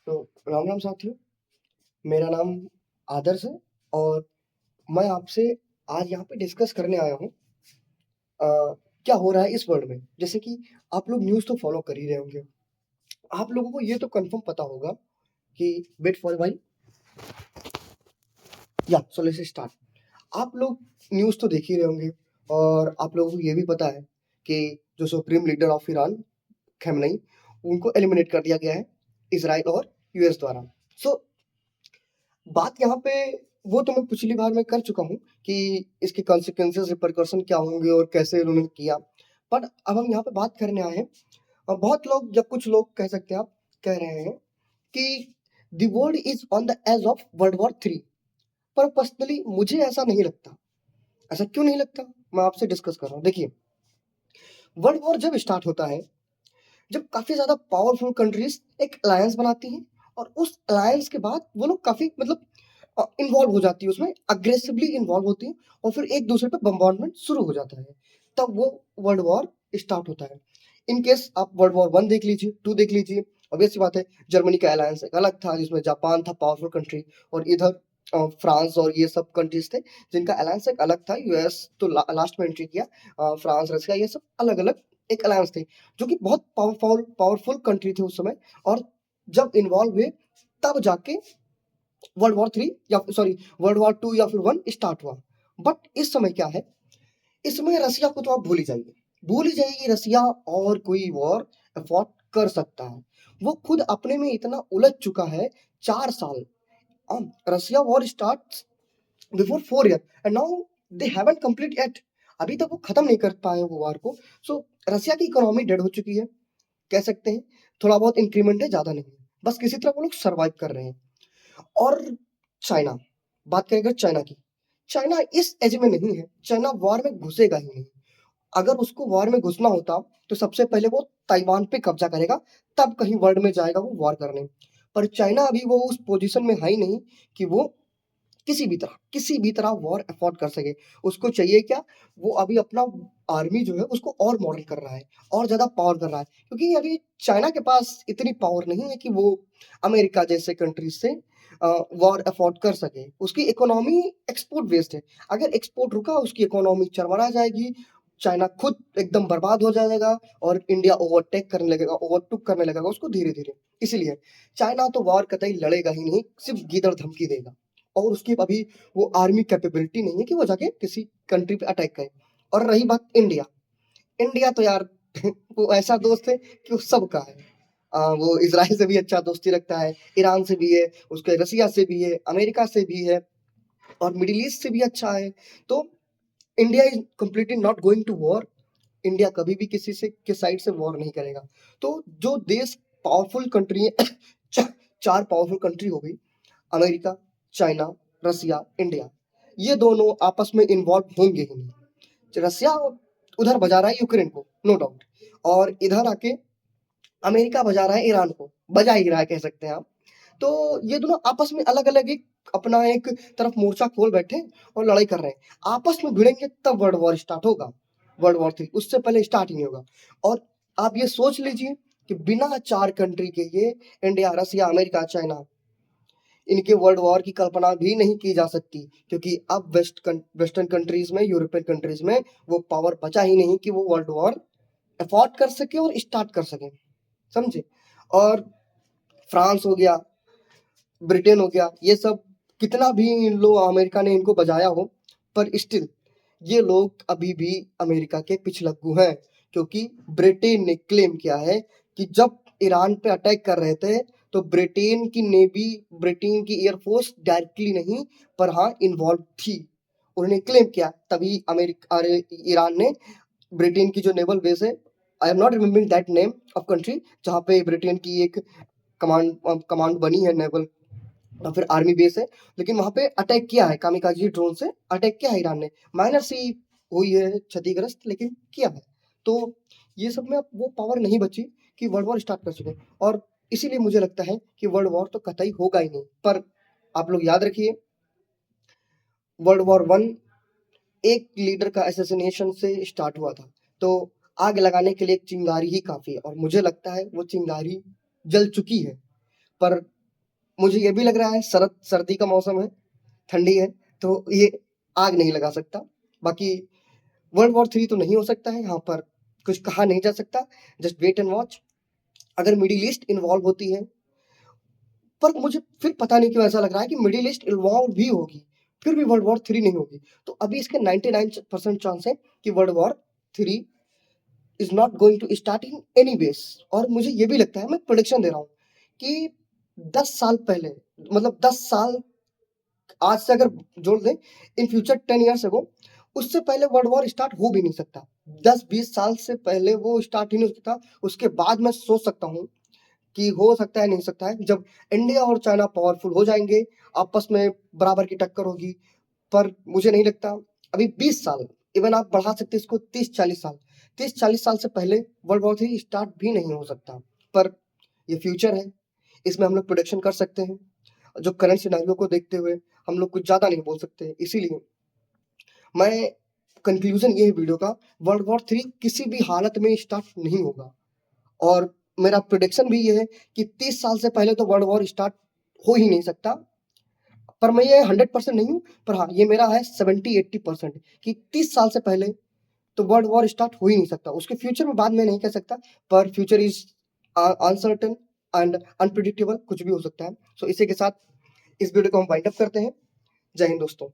तो राम राम साथियों, मेरा नाम आदर्श है और मैं आपसे आज यहाँ पे डिस्कस करने आया हूँ क्या हो रहा है इस वर्ल्ड में। जैसे कि आप लोग न्यूज़ तो फॉलो कर ही रहे होंगे। आप लोगों को ये तो कंफर्म पता होगा कि वेट फॉर व्हाइल या सो लेट्स स्टार्ट। आप लोग न्यूज़ तो देख ही रहे होंगे और आप लोगों को ये भी पता है कि जो सुप्रीम लीडर ऑफ ईरान खamenei उनको एलिमिनेट कर दिया गया है इजराइल और यूएस द्वारा। सो बात यहाँ पे वो तो मैं पिछली बार मैं कर चुका हूँ कि इसके कॉन्सिक्वेंसेस रिपरकशन क्या होंगे और कैसे उन्होंने किया। बट अब हम यहाँ पे बात करने आए हैं और बहुत लोग या कुछ लोग कह सकते हैं, आप कह रहे हैं कि the world is on the edge of world war 3। पर पर्सनली मुझे ऐसा नहीं लगता। ऐसा क्यों नहीं लगता, मैं आपसे डिस्कस कर रहा हूँ। देखिए, वर्ल्ड वॉर जब स्टार्ट होता है, जब काफी ज्यादा पावरफुल कंट्रीज एक अलायंस बनाती हैं और उस अलायंस के बाद वो लोग काफी मतलब इन्वॉल्व हो जाती है, उसमें अग्रेसिवली इन्वॉल्व होती है और फिर एक दूसरे पे बम्बार्डमेंट शुरू हो जाता है, तब वो वर्ल्ड वॉर स्टार्ट होता है। इन केस आप वर्ल्ड वॉर 1 देख लीजिए, 2 देख लीजिए, ऑब्वियस सी बात है जर्मनी का अलायंस एक अलग था जिसमें जापान था पावरफुल कंट्री और इधर फ्रांस और ये सब कंट्रीज थे जिनका अलायंस एक अलग था। यूएस तो लास्ट में एंट्री किया, फ्रांस रशिया ये सब अलग अलग एक अलायंस थे जो कि बहुत पावरफुल पावरफुल कंट्री थे उस समय। और जब इन्वॉल्व हुए तब जाके वर्ल्ड वॉर 3 या सॉरी वर्ल्ड वॉर 2 या फिर 1 स्टार्ट हुआ। बट इस समय क्या है, इस समय रसिया को तो आप भूल ही जाइए, भूल ही जाइए कि रसिया और कोई वॉर अफोर्ड कर सकता है। वो खुद अपने में इतना उलझ चुका है 4 साल। Russia war start before 4 year and now they haven't complete it. अभी तक वो खत्म नहीं कर पाए वो वॉर को। सो रसिया की इकोनॉमी डेड हो चुकी है, कह सकते हैं। थोड़ा बहुत इंक्रीमेंट है, ज्यादा नहीं है, बस किसी तरह वो लोग सर्वाइव कर रहे हैं। और चाइना, बात करें अगर चाइना की, चाइना इस एज में नहीं है, चाइना वॉर में घुसेगा ही नहीं। अगर उसको वॉर में घुसना होता तो सबसे पहले वो ताइवान पे कब्जा करेगा, तब कहीं वर्ल्ड में जाएगा वो वॉर करने। पर चाइना अभी वो उस पोजीशन में है ही नहीं कि वो किसी भी तरह वॉर अफोर्ड कर सके। उसको चाहिए क्या, वो अभी अपना आर्मी जो है उसको और मॉडल कर रहा है और ज्यादा पावर कर रहा है, क्योंकि अभी चाइना के पास इतनी पावर नहीं है कि वो अमेरिका जैसे कंट्रीज से वॉर अफोर्ड कर सके। उसकी इकोनॉमी एक्सपोर्ट बेस्ड है, अगर एक्सपोर्ट रुका उसकी इकोनॉमी चरमरा जाएगी, चाइना खुद एकदम बर्बाद हो जाएगा और इंडिया ओवरटेक करने लगेगा, ओवरटुक करने लगेगा उसको धीरे धीरे। इसीलिए चाइना तो वॉर कतई लड़ेगा ही नहीं, सिर्फ गीदड़ धमकी देगा। और उसकी अभी वो आर्मी कैपेबिलिटी नहीं है कि वो जाके किसी कंट्री पे अटैक करे। और रही बात इंडिया, इंडिया तो यार वो ऐसा दोस्त है कि वो सबका है। वो इजराइल से भी अच्छा दोस्ती रखता है, ईरान से भी है, उसके रसिया से भी है, अमेरिका से भी है और मिडिल ईस्ट से भी अच्छा है। तो India is completely not going to war. India कभी भी किसी से के साइड से वॉर नहीं करेगा। तो जो देश पावरफुल कंट्री है चार पावरफुल कंट्री हो गई, अमेरिका, चाइना, रसिया, इंडिया, ये दोनों आपस में इन्वॉल्व होंगे ही नहीं। रसिया उधर बजा रहा है यूक्रेन को, नो डाउट, और इधर आके अमेरिका बजा रहा है ईरान को, बजा ही रहा है कह सकते हैं आप। तो ये दोनों आपस में अलग अलग एक अपना एक तरफ मोर्चा खोल बैठे और लड़ाई कर रहे हैं। आपस में भिड़ेंगे तब वर्ल्ड वॉर स्टार्ट होगा, वर्ल्ड वॉर 3 उससे पहले स्टार्ट ही नहीं होगा। और आप ये सोच लीजिए कि बिना 4 कंट्री के ये इंडिया, रसिया, अमेरिका, चाइना, इनके वर्ल्ड वॉर की कल्पना भी नहीं की जा सकती, क्योंकि अब वेस्टर्न कंट्रीज में, यूरोपियन कंट्रीज में वो पावर बचा ही नहीं कि वो वर्ल्ड वॉर अफोर्ड कर सके और स्टार्ट कर सके, समझे। और फ्रांस हो गया, ब्रिटेन हो गया, ये सब कितना भी इन लोग अमेरिका ने इनको बजाया हो, पर स्टिल ये लोग अभी भी अमेरिका के पिछलग्गू हैं। क्योंकि ब्रिटेन ने क्लेम किया है कि जब ईरान पे अटैक कर रहे थे तो ब्रिटेन की नेवी, ब्रिटेन की एयरफोर्स डायरेक्टली नहीं पर हाँ इन्वॉल्व थी। उन्होंने क्लेम किया, तभी अमेरिका अरे ईरान ने ब्रिटेन की जो नेवल बेस है, I am not remembering that name of country, जहाँ पे ब्रिटेन की एक कमांड कमांड बनी है नेवल और फिर आर्मी बेस है, लेकिन वहां पे अटैक किया है, कामिकाजी ड्रोन से अटैक किया है ईरान ने। माइनर सी हुई है क्षतिग्रस्त, लेकिन किया है। तो ये सब में अब वो पावर नहीं बची कि वर्ल्ड वॉर स्टार्ट कर सके। और इसीलिए मुझे लगता है कि वर्ल्ड वॉर तो कतई होगा ही नहीं। पर आप लोग याद रखिए, वर्ल्ड वॉर 1 एक लीडर का असैसिनेशन से स्टार्ट हुआ था, तो आग लगाने के लिए एक चिंगारी ही काफी है और मुझे लगता है वो चिंगारी जल चुकी है। पर मुझे ये भी लग रहा है सर्दी का मौसम है, ठंडी है, तो ये आग नहीं लगा सकता। बाकी वर्ल्ड वॉर 3 तो नहीं हो सकता है, यहाँ पर कुछ कहा नहीं जा सकता, जस्ट वेट एंड वॉच। अगर मिडिल ईस्ट इन्वॉल्व होती है, पर मुझे फिर पता नहीं क्यों ऐसा लग रहा है कि मिडिल ईस्ट इन्वॉल्व भी होगी, फिर भी वर्ल्ड वॉर 3 नहीं होगी। तो अभी इसके 99% चांस है कि world war 3 is not going to start in any ways. और मुझे ये भी लगता है, मैं प्रोडिक्शन दे रहा हूँ कि 10 साल पहले, मतलब 10 साल आज से अगर जोड़ दें, इन फ्यूचर 10 ईयर्स अगो, उससे पहले वर्ल्ड वॉर स्टार्ट हो भी नहीं सकता। 10-20 साल से पहले वो स्टार्ट ही नहीं हो सकता। उसके बाद मैं सोच सकता हूँ कि हो सकता है, नहीं सकता है, जब इंडिया और चाइना पावरफुल हो जाएंगे, आपस में बराबर की टक्कर होगी। पर मुझे नहीं लगता। अभी 20 साल, इवन आप बढ़ा सकते हैं इसको 30-40 साल, 30-40 साल से पहले वर्ल्ड वॉर 3 स्टार्ट भी नहीं हो सकता। पर ये फ्यूचर है, इसमें हम लोग प्रोडिक्शन कर सकते हैं। जो करंट सिनेरियो को देखते हुए हम लोग कुछ ज़्यादा नहीं बोल सकते। इसीलिए मैं कंक्लूजन ये है वीडियो का, वर्ल्ड वॉर 3 किसी भी हालत में स्टार्ट नहीं होगा। और मेरा प्रेडिक्शन भी ये है कि 30 साल से पहले तो वर्ल्ड वॉर स्टार्ट हो ही नहीं सकता। पर मैं ये 100% नहीं हूँ, पर हाँ, ये मेरा है 70-80% कि 30 साल से पहले तो वर्ल्ड वॉर स्टार्ट हो ही नहीं सकता। उसके फ्यूचर में बाद में नहीं कह सकता, पर future is uncertain and unpredictable, कुछ भी हो सकता है। सो इसी के साथ इस वीडियो को हम वाइंड अप करते हैं। जय हिंद दोस्तों।